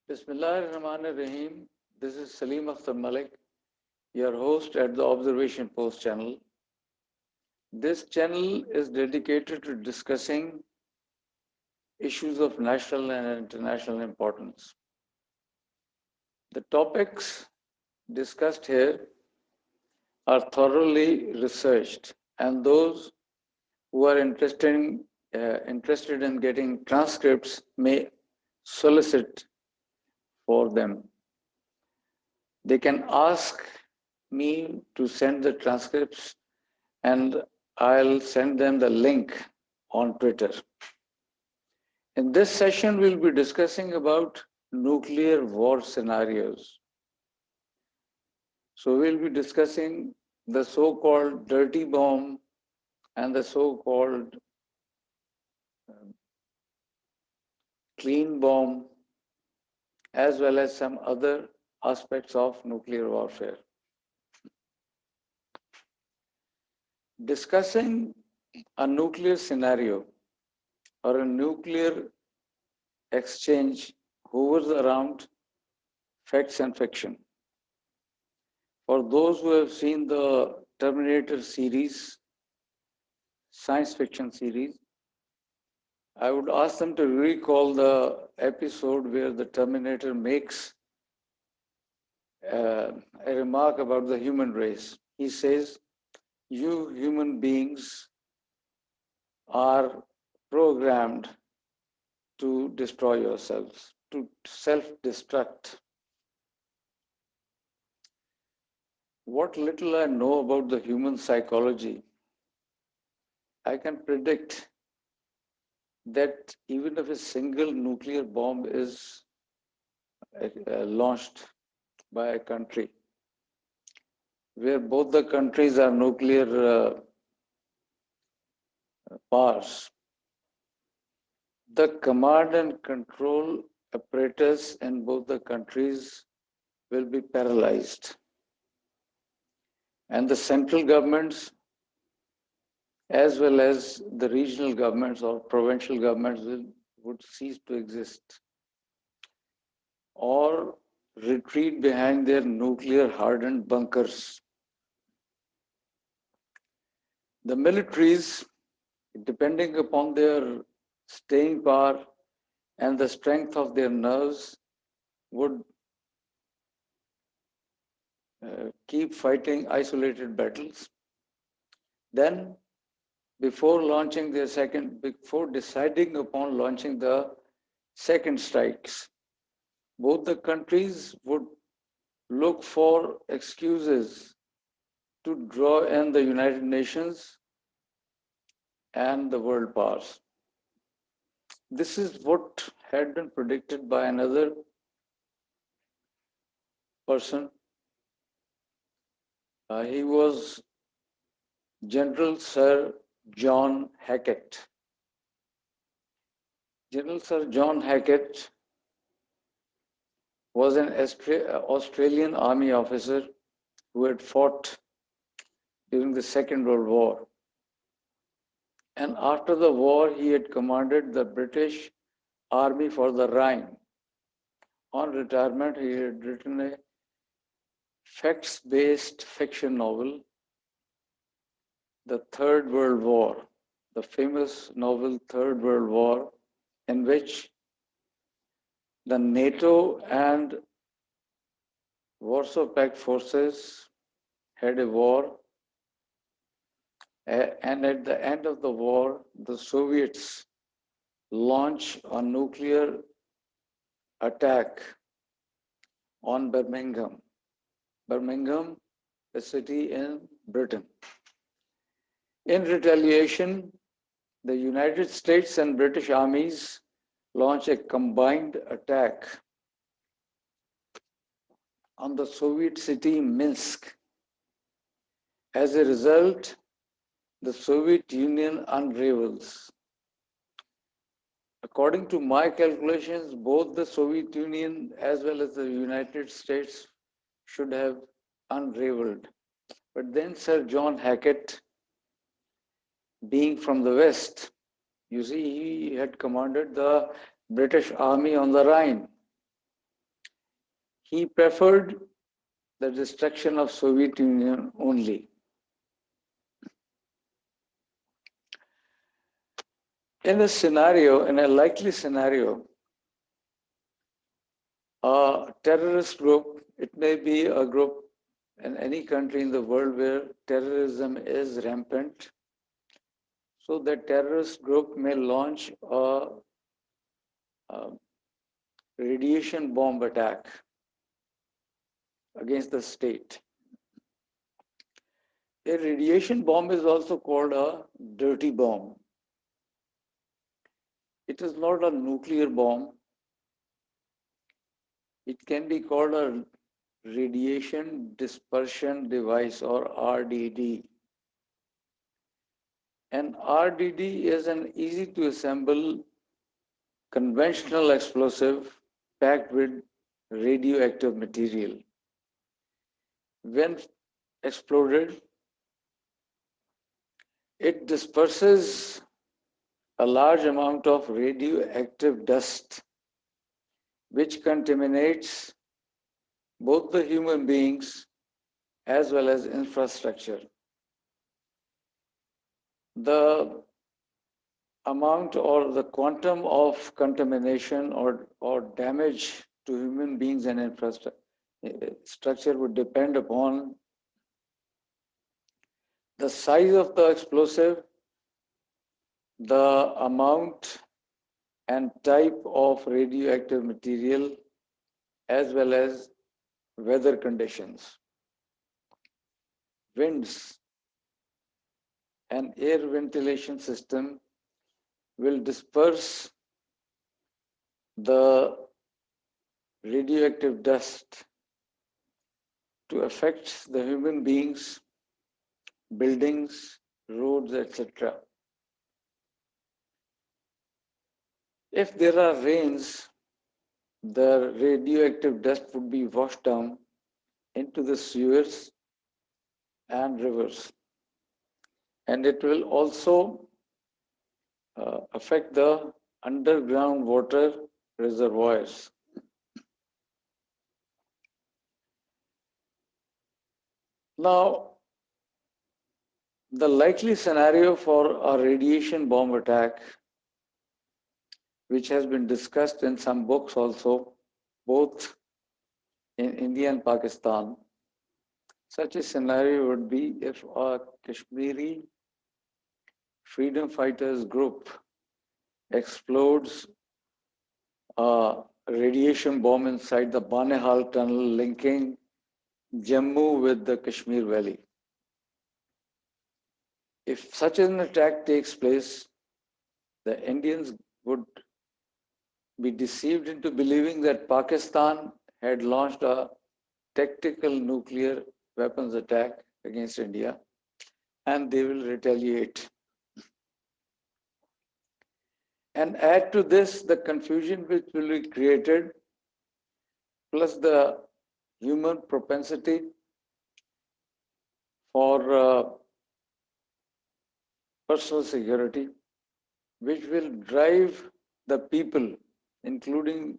Bismillahirrahmanirrahim. This is Salim Akhtar Malik, your host at the Observation Post channel. This channel is dedicated to discussing issues of national and international importance. The topics discussed here are thoroughly researched, and those who are interested in getting transcripts may solicit for them. They can ask me to send the transcripts and I'll send them the link on Twitter. In this session, we'll be discussing about nuclear war scenarios. So we'll be discussing the so-called dirty bomb and the so-called clean bomb, as well as some other aspects of nuclear warfare. Discussing a nuclear scenario or a nuclear exchange hovers around facts and fiction. For those who have seen the Terminator series, science fiction series, I would ask them to recall the episode where the Terminator makes a remark about the human race. He says, "You human beings are programmed to destroy yourselves, to self-destruct." What little I know about the human psychology, I can predict that even if a single nuclear bomb is launched by a country, where both the countries are nuclear powers, the command and control apparatus in both the countries will be paralyzed. And the central governments, as well as the regional governments or provincial governments, would cease to exist or retreat behind their nuclear hardened bunkers. The militaries, depending upon their staying power and the strength of their nerves, would keep fighting isolated battles. Then, before deciding upon launching the second strikes, both the countries would look for excuses to draw in the United Nations and the world powers. This is what had been predicted by another person. He was General Sir John Hackett. General Sir John Hackett was an Australian army officer who had fought during the Second World War. And after the war, he had commanded the British Army for the Rhine. On retirement, he had written a facts-based fiction novel, The Third World War, the famous novel Third World War, in which the NATO and Warsaw Pact forces had a war, and at the end of the war, the Soviets launched a nuclear attack on Birmingham. Birmingham, a city in Britain. In retaliation, the United States and British armies launched a combined attack on the Soviet city Minsk. As a result, the Soviet Union unravels. According to my calculations, both the Soviet Union as well as the United States should have unraveled. But then Sir John Hackett, being from the West, you see, he had commanded the British Army on the Rhine. He preferred the destruction of Soviet Union only. In a likely scenario, a terrorist group, it may be a group in any country in the world where terrorism is rampant. So the terrorist group may launch a radiation bomb attack against the state. A radiation bomb is also called a dirty bomb. It is not a nuclear bomb. It can be called a radiation dispersion device or RDD. An RDD is an easy to assemble conventional explosive packed with radioactive material. When exploded, it disperses a large amount of radioactive dust, which contaminates both the human beings as well as infrastructure. The amount or the quantum of contamination or damage to human beings and infrastructure would depend upon the size of the explosive, the amount and type of radioactive material, as well as weather conditions. Winds and air ventilation system will disperse the radioactive dust to affect the human beings, buildings, roads, etc. If there are rains, the radioactive dust would be washed down into the sewers and rivers. And it will also affect the underground water reservoirs. Now, the likely scenario for a radiation bomb attack, which has been discussed in some books also, both in India and Pakistan, such a scenario would be if a Kashmiri freedom fighters group explodes a radiation bomb inside the Banihal tunnel linking Jammu with the Kashmir Valley. If such an attack takes place, the Indians would be deceived into believing that Pakistan had launched a tactical nuclear weapons attack against India, and they will retaliate. And add to this the confusion which will be created, plus the human propensity for personal security, which will drive the people, including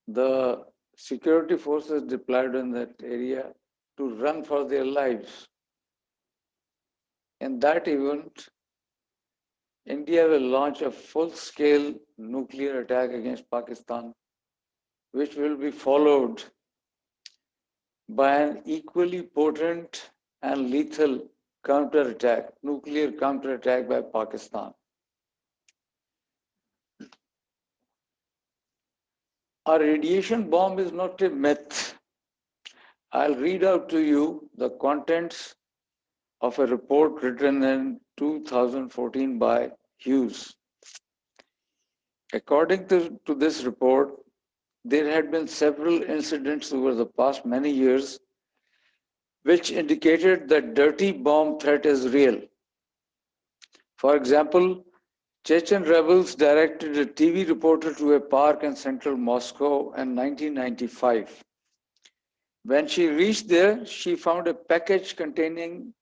the security forces deployed in that area, to run for their lives. In that event, India will launch a full-scale nuclear attack against Pakistan, which will be followed by an equally potent and lethal counterattack, nuclear counterattack by Pakistan. A radiation bomb is not a myth. I'll read out to you the contents of a report written in 2014 by Hughes. According to this report, there had been several incidents over the past many years which indicated that dirty bomb threat is real. For example, Chechen rebels directed a TV reporter to a park in central Moscow in 1995. When she reached there, she found a package containing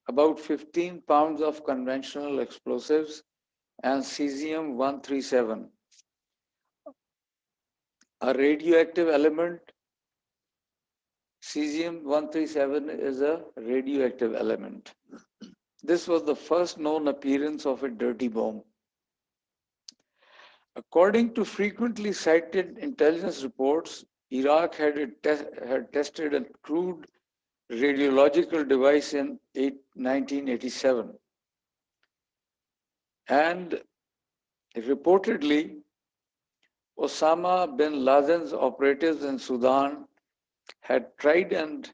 about 15 pounds of conventional explosives and cesium-137, a radioactive element Cesium-137 is a radioactive element. This was the first known appearance of a dirty bomb. According to frequently cited intelligence reports, Iraq had tested a crude radiological device in 1987. And reportedly, Osama bin Laden's operatives in Sudan had tried and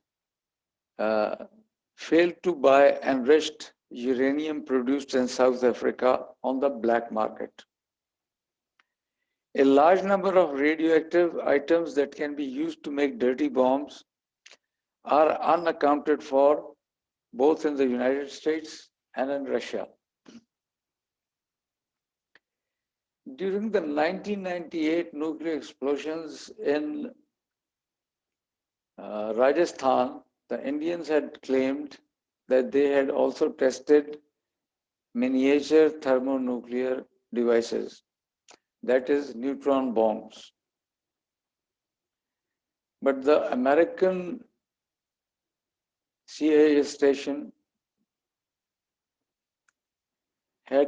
failed to buy enriched uranium produced in South Africa on the black market. A large number of radioactive items that can be used to make dirty bombs are unaccounted for both in the United States and in Russia. During the 1998 nuclear explosions in Rajasthan, the Indians had claimed that they had also tested miniature thermonuclear devices, that is, neutron bombs. But the American CIA station had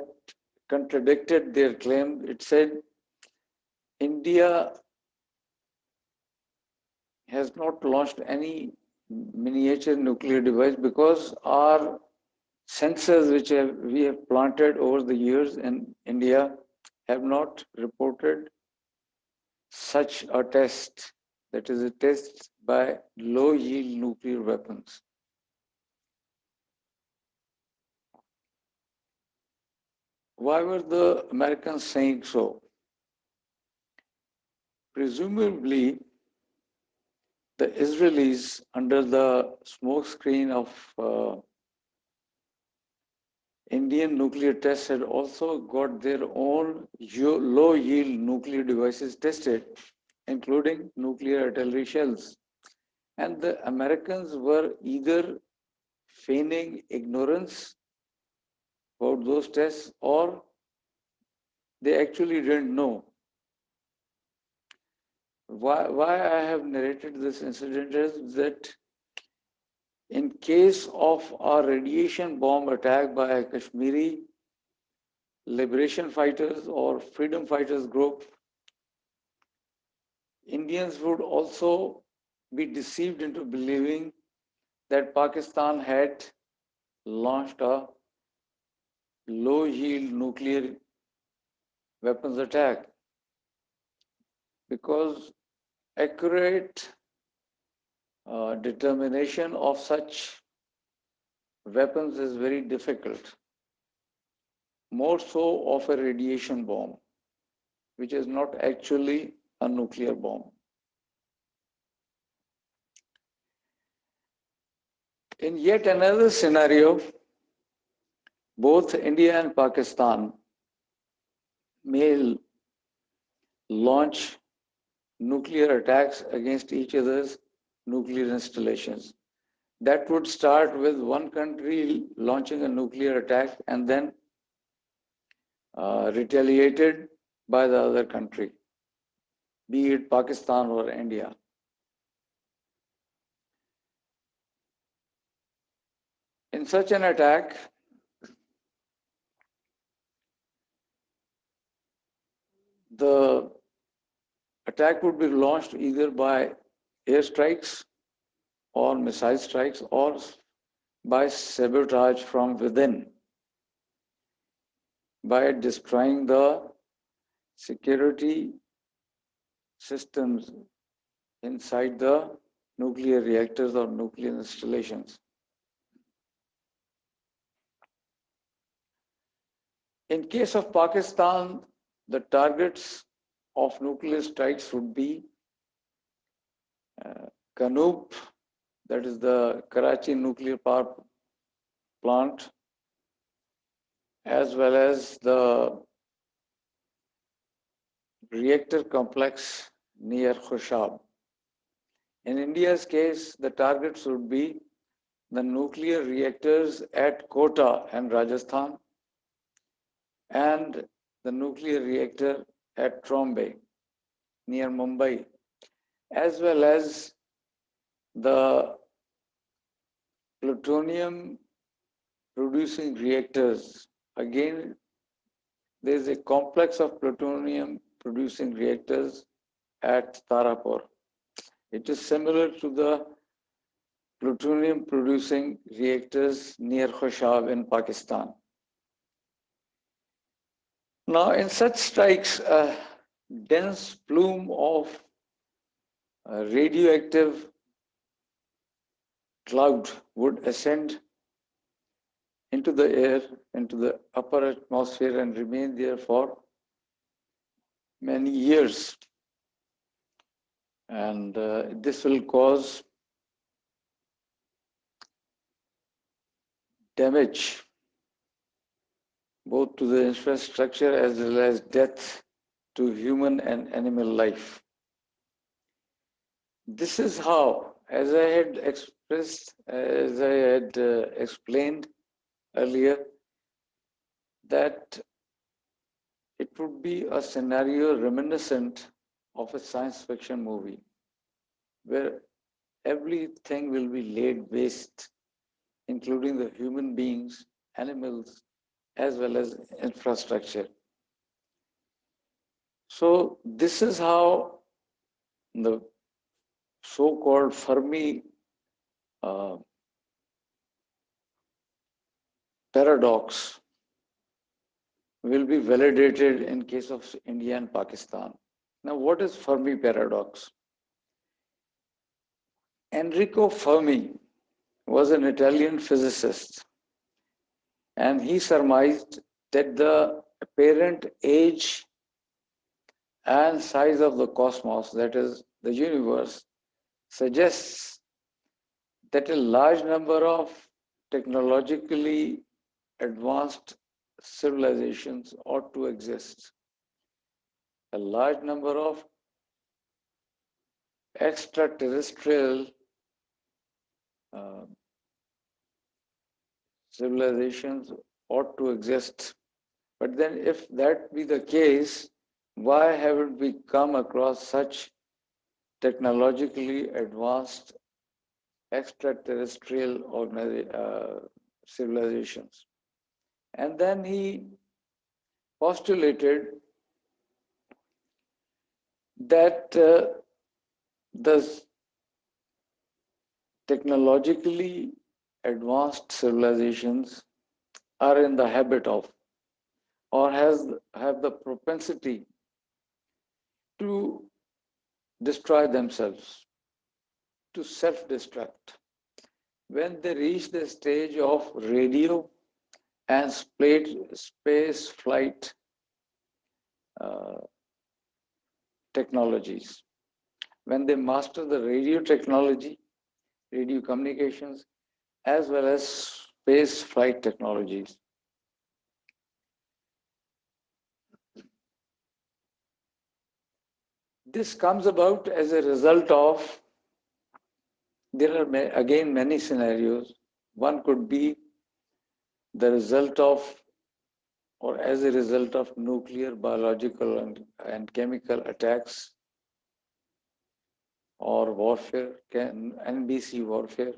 contradicted their claim. It said India has not launched any miniature nuclear device because our sensors which we have planted over the years in India have not reported such a test, that is a test by low yield nuclear weapons. Why were the Americans saying so? Presumably, the Israelis, under the smokescreen of Indian nuclear tests, had also got their own low-yield nuclear devices tested, including nuclear artillery shells. And the Americans were either feigning ignorance about those tests or they actually didn't know. Why I have narrated this incident is that in case of a radiation bomb attack by Kashmiri liberation fighters or freedom fighters group, Indians would also be deceived into believing that Pakistan had launched a low-yield nuclear weapons attack, because accurate determination of such weapons is very difficult, more so of a radiation bomb, which is not actually a nuclear bomb. In yet another scenario, both India and Pakistan may launch nuclear attacks against each other's nuclear installations. That would start with one country launching a nuclear attack and then retaliated by the other country, be it Pakistan or India. In such an attack, the attack would be launched either by airstrikes or missile strikes or by sabotage from within, by destroying the security systems inside the nuclear reactors or nuclear installations. In case of Pakistan, the targets of nuclear strikes would be Kanoop, that is the Karachi nuclear power plant, as well as the reactor complex near Khushab. In India's case, the targets would be the nuclear reactors at Kota and Rajasthan and the nuclear reactor at Trombay near Mumbai, as well as The plutonium producing reactors, again, there is a complex of plutonium producing reactors at Tarapur. It is similar to the plutonium producing reactors near Khoshab in Pakistan. Now, in such strikes, a dense plume of radioactive cloud would ascend into the air, into the upper atmosphere, and remain there for many years. And this will cause damage both to the infrastructure as well as death to human and animal life. This is how, as I had explained earlier, that it would be a scenario reminiscent of a science fiction movie where everything will be laid waste, including the human beings, animals, as well as infrastructure. So this is how the so-called Fermi paradox will be validated in case of India and Pakistan. Now, what is Fermi paradox? Enrico Fermi was an Italian physicist, and he surmised that the apparent age and size of the cosmos, that is the universe, suggests that a large number of technologically advanced civilizations ought to exist. A large number of extraterrestrial civilizations ought to exist. But then, if that be the case, why haven't we come across such technologically advanced extraterrestrial civilizations? And then he postulated that the technologically advanced civilizations are in the habit of or have the propensity to destroy themselves, to self-destruct, when they reach the stage of radio and space flight technologies. When they master the radio technology, radio communications, as well as space flight technologies. This comes about as a result of, there are again many scenarios. One could be the result of, or as a result of nuclear, biological, and chemical attacks or warfare, NBC warfare,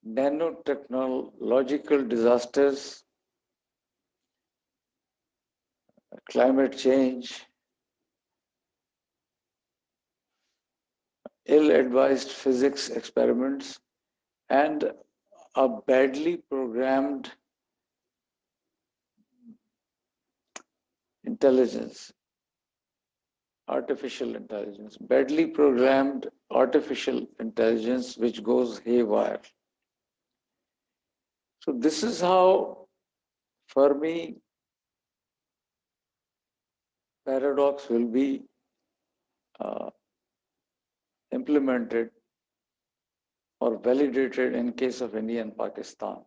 nanotechnological disasters, climate change, ill-advised physics experiments, and a badly programmed intelligence, artificial intelligence, badly programmed artificial intelligence which goes haywire. So this is how Fermi paradox will be implemented or validated in case of India and Pakistan.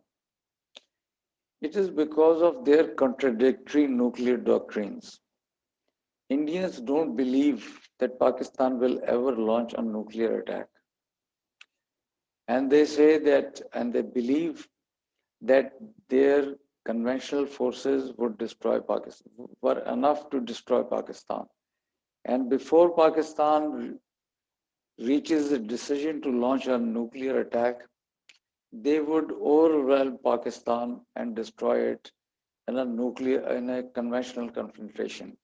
It is because of their contradictory nuclear doctrines. Indians don't believe that Pakistan will ever launch a nuclear attack. And they say that, and they believe that their conventional forces would destroy Pakistan, were enough to destroy Pakistan. And before Pakistan reaches a decision to launch a nuclear attack, they would overwhelm Pakistan and destroy it in a conventional confrontation.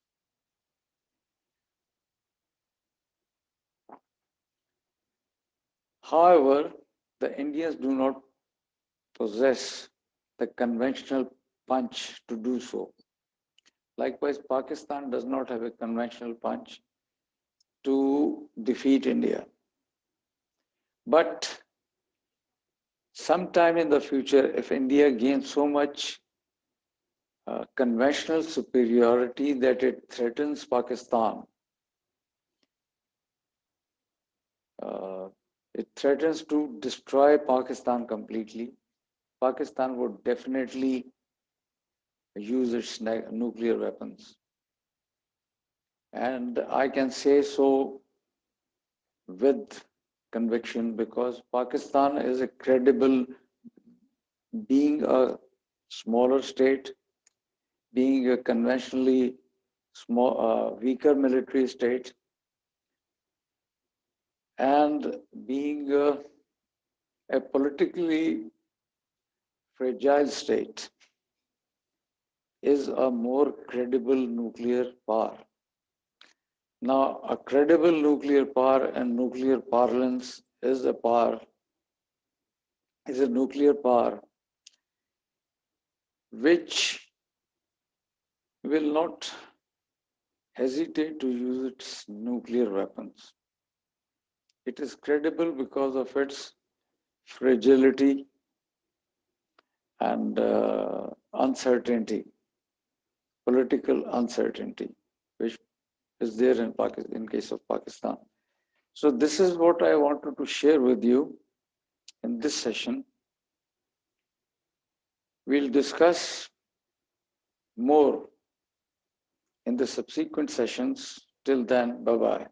However, the Indians do not possess the conventional punch to do so. Likewise, Pakistan does not have a conventional punch to defeat India. But sometime in the future, if India gains so much conventional superiority that it threatens Pakistan, it threatens to destroy Pakistan completely, Pakistan would definitely use its nuclear weapons. And I can say so with conviction because Pakistan is a credible, being a smaller state, being a conventionally weaker military state, and being a politically fragile state, is a more credible nuclear power. Now, a credible nuclear power and nuclear parlance is a nuclear power which will not hesitate to use its nuclear weapons. It is credible because of its fragility and uncertainty, political uncertainty, which is there in case of Pakistan. So this is what I wanted to share with you in this session. We'll discuss more in the subsequent sessions. Till then, bye-bye.